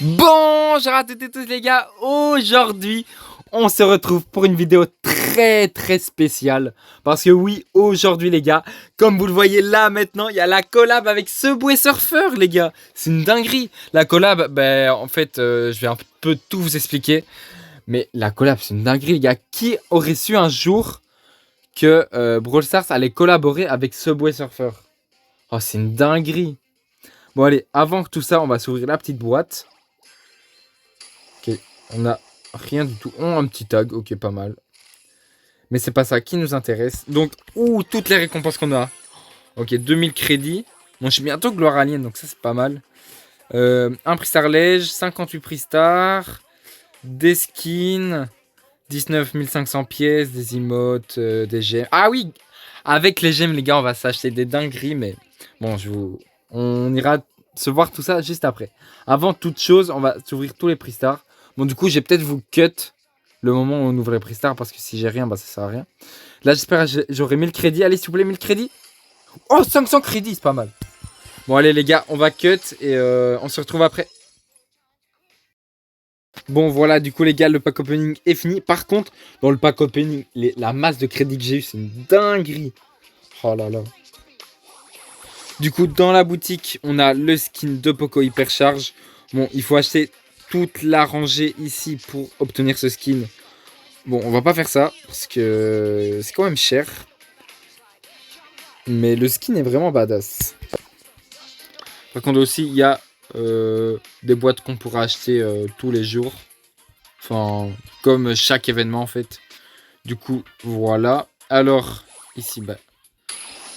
Bonjour à toutes et tous les gars, aujourd'hui on se retrouve pour une vidéo très spéciale. Parce que oui, aujourd'hui les gars, comme vous le voyez là maintenant, il y a la collab avec Subway Surfer les gars. C'est une dinguerie. La collab, en fait je vais un peu tout vous expliquer. Mais la collab c'est une dinguerie les gars. Qui aurait su un jour que Brawl Stars allait collaborer avec Subway Surfer? Oh c'est une dinguerie. Bon allez, avant que tout ça, on va s'ouvrir la petite boîte. Ok, on a rien du tout. On a un petit tag, ok, pas mal. Mais c'est pas ça qui nous intéresse. Donc, toutes les récompenses qu'on a. Ok, 2000 crédits. Bon, je suis bientôt Gloire Alien, donc ça c'est pas mal. Un prix Star Lège, 58 prix Star, des skins, 19 500 pièces, des emotes, des gemmes. Ah oui, avec les gemmes les gars, on va s'acheter des dingueries, mais bon, on ira se voir tout ça juste après. Avant toute chose, on va s'ouvrir tous les prix Star. Bon, du coup, j'ai peut-être vous cut le moment où on ouvre les prix Star parce que si j'ai rien, ça sert à rien. Là, j'espère que j'aurai 1000 crédits. Allez, s'il vous plaît, 1000 crédits. Oh, 500 crédits, c'est pas mal. Bon, allez, les gars, on va cut et on se retrouve après. Bon, voilà, du coup, les gars, le pack opening est fini. Par contre, dans le pack opening, la masse de crédits que j'ai eu, c'est une dinguerie. Oh là là. Du coup, dans la boutique, on a le skin de Poco Hypercharge. Bon, il faut acheter toute la rangée ici pour obtenir ce skin. Bon, on va pas faire ça parce que c'est quand même cher. Mais le skin est vraiment badass. Par contre aussi, il y a des boîtes qu'on pourra acheter tous les jours. Enfin, comme chaque événement en fait. Du coup, voilà. Alors, ici,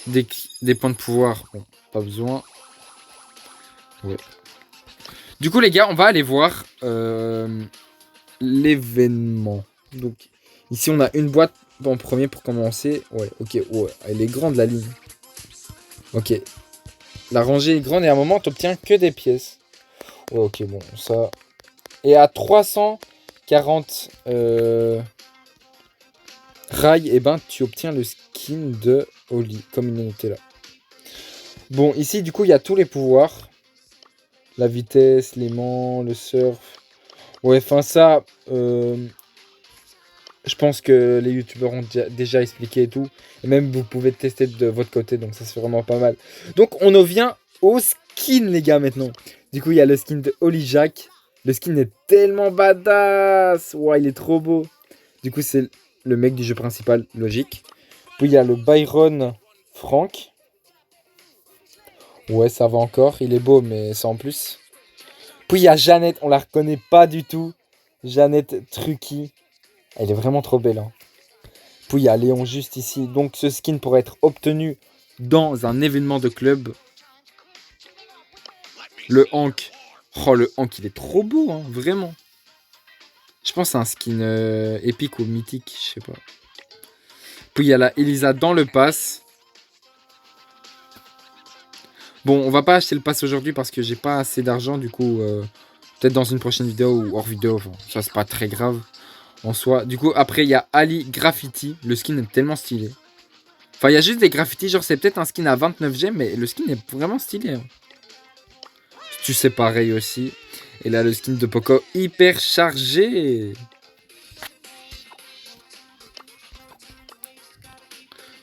des points de pouvoir. Bon, pas besoin. Ouais. Du coup, les gars, on va aller voir l'événement. Donc, ici, on a une boîte en premier pour commencer. Ouais, ok, ouais, elle est grande la ligne. Ok, la rangée est grande et à un moment, t'obtiens que des pièces. Ouais, ok, bon, ça. Et à 340 rails, et tu obtiens le skin de Oli, comme il est noté là. Bon, ici, du coup, il y a tous les pouvoirs. La vitesse, l'aimant, le surf. Ouais, enfin ça, je pense que les youtubeurs ont déjà expliqué et tout. Et même vous pouvez tester de votre côté, donc ça c'est vraiment pas mal. Donc on en vient au skin les gars maintenant. Du coup il y a le skin de Holly Jack. Le skin est tellement badass. Ouais, il est trop beau. Du coup c'est le mec du jeu principal, logique. Puis il y a le Byron Frank. Ouais, ça va encore. Il est beau, mais ça en plus. Puis il y a Jeannette, on la reconnaît pas du tout. Jeannette Trucky. Elle est vraiment trop belle. Hein. Puis il y a Léon juste ici. Donc ce skin pourrait être obtenu dans un événement de club. Le Hank. Oh, le Hank, il est trop beau, hein, vraiment. Je pense que c'est un skin épique ou mythique, je sais pas. Puis il y a la Elisa dans le pass. Bon, on va pas acheter le pass aujourd'hui parce que j'ai pas assez d'argent. Du coup, peut-être dans une prochaine vidéo ou hors vidéo. Enfin, ça, c'est pas très grave en soi. Du coup, après, il y a Ali Graffiti. Le skin est tellement stylé. Enfin, il y a juste des graffitis. Genre, c'est peut-être un skin à 29 gemmes, mais le skin est vraiment stylé. Hein. Tu sais, pareil aussi. Et là, le skin de Poco hyper chargé.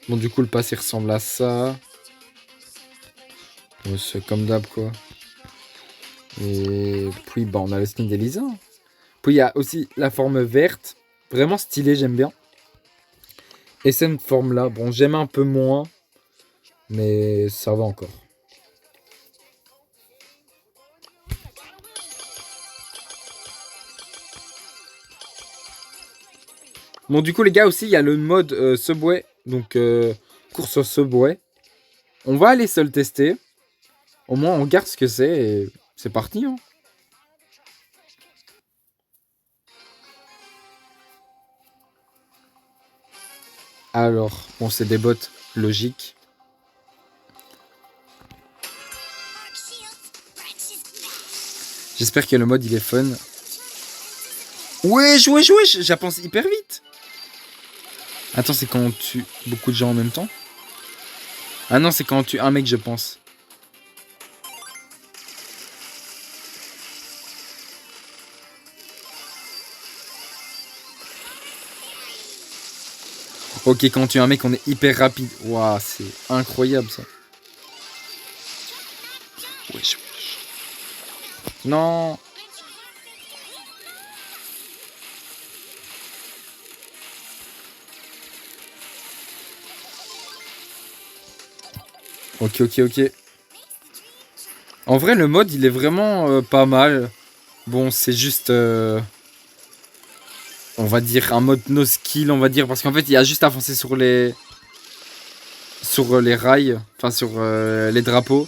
Bon, du coup, le pass, il ressemble à ça. C'est comme d'hab, quoi. Et puis, on a le skin d'Elisa. Puis, il y a aussi la forme verte. Vraiment stylé, j'aime bien. Et cette forme-là, bon, j'aime un peu moins. Mais ça va encore. Bon, du coup, les gars, aussi, il y a le mode Subway. Donc, course au Subway. On va aller se le tester. Au moins, on regarde ce que c'est et c'est parti. Hein. Alors, bon, c'est des bots logiques. J'espère que le mode, il est fun. Wesh, j'avance hyper vite. Attends, c'est quand on tue beaucoup de gens en même temps? Ah non, c'est quand on tue un mec, je pense. Ok, quand tu es un mec, on est hyper rapide. Waouh, c'est incroyable ça. Wesh, wesh. Non. Ok, ok, ok. En vrai, le mode, il est vraiment pas mal. Bon, c'est juste... on va dire un mode no skill, on va dire. Parce qu'en fait, il y a juste à foncer sur les... sur les rails. Enfin, sur les drapeaux.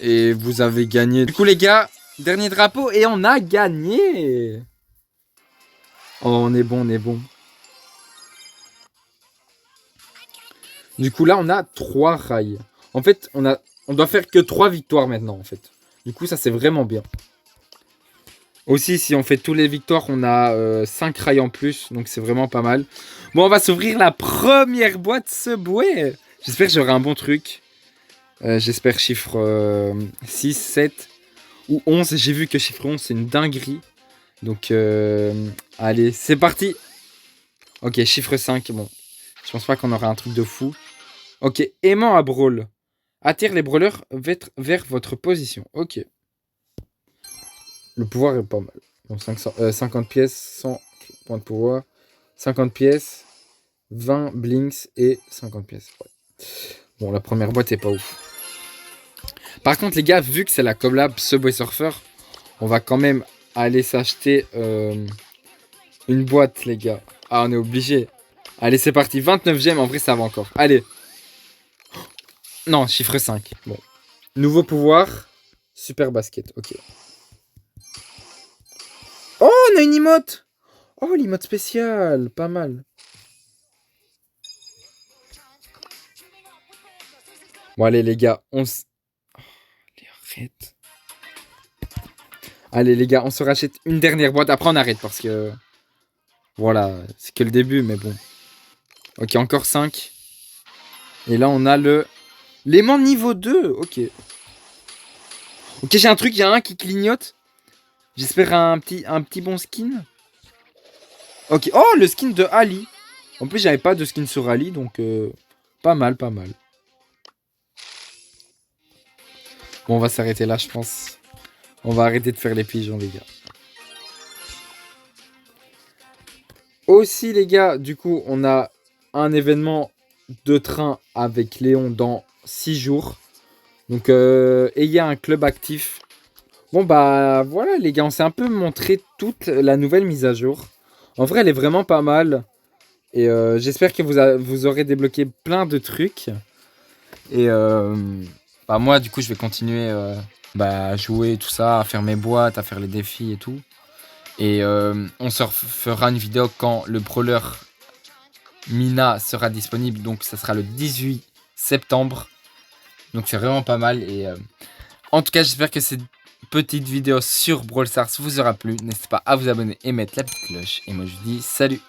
Et vous avez gagné. Du coup, les gars, dernier drapeau. Et on a gagné. Oh, on est bon, on est bon. Du coup, là, on a 3 rails. En fait, on doit faire que 3 victoires maintenant, en fait. Du coup, ça, c'est vraiment bien. Aussi, si on fait tous les victoires, on a 5 rails en plus. Donc, c'est vraiment pas mal. Bon, on va s'ouvrir la première boîte Subway. J'espère que j'aurai un bon truc. J'espère chiffre 6, 7 ou 11. J'ai vu que chiffre 11, c'est une dinguerie. Donc, allez, c'est parti. Ok, chiffre 5. Bon, je pense pas qu'on aura un truc de fou. Ok, aimant à brawl. Attire les brawlers vers votre position. Ok. Le pouvoir est pas mal. Bon, 50 pièces, 100 points de pouvoir. 50 pièces, 20 blinks et 50 pièces. Ouais. Bon, la première boîte est pas ouf. Par contre, les gars, vu que c'est la collab Subway Surfer, on va quand même aller s'acheter une boîte, les gars. Ah, on est obligé. Allez, c'est parti. 29 gemmes, en vrai, ça va encore. Allez. Non, chiffre 5. Bon. Nouveau pouvoir. Super basket. Ok. Oh, on a une emote. Oh, l'emote spéciale. Pas mal. Bon, allez, les gars. Arrête. Allez, les gars, on se rachète une dernière boîte. Après, on arrête parce que... Voilà, c'est que le début, mais bon. Ok, encore 5. Et là, on a le... L'aimant niveau 2. Ok. Ok, j'ai un truc. Il y a un qui clignote. J'espère un petit bon skin. Ok. Oh, le skin de Ali. En plus, j'avais pas de skin sur Ali, donc pas mal, pas mal. Bon, on va s'arrêter là, je pense. On va arrêter de faire les pigeons, les gars. Aussi, les gars, du coup, on a un événement de train avec Léon dans 6 jours. Donc, ayez un club actif. Bon, bah, voilà, les gars, on s'est un peu montré toute la nouvelle mise à jour. En vrai, elle est vraiment pas mal. Et j'espère que vous aurez débloqué plein de trucs. Et bah, moi, du coup, je vais continuer à jouer, tout ça, à faire mes boîtes, à faire les défis et tout. Et on se fera une vidéo quand le brawler Mina sera disponible. Donc, ça sera le 18 septembre. Donc, c'est vraiment pas mal. Et en tout cas, j'espère que cette petite vidéo sur Brawl Stars vous aura plu. N'hésitez pas à vous abonner et mettre la petite cloche. Et moi, je vous dis salut!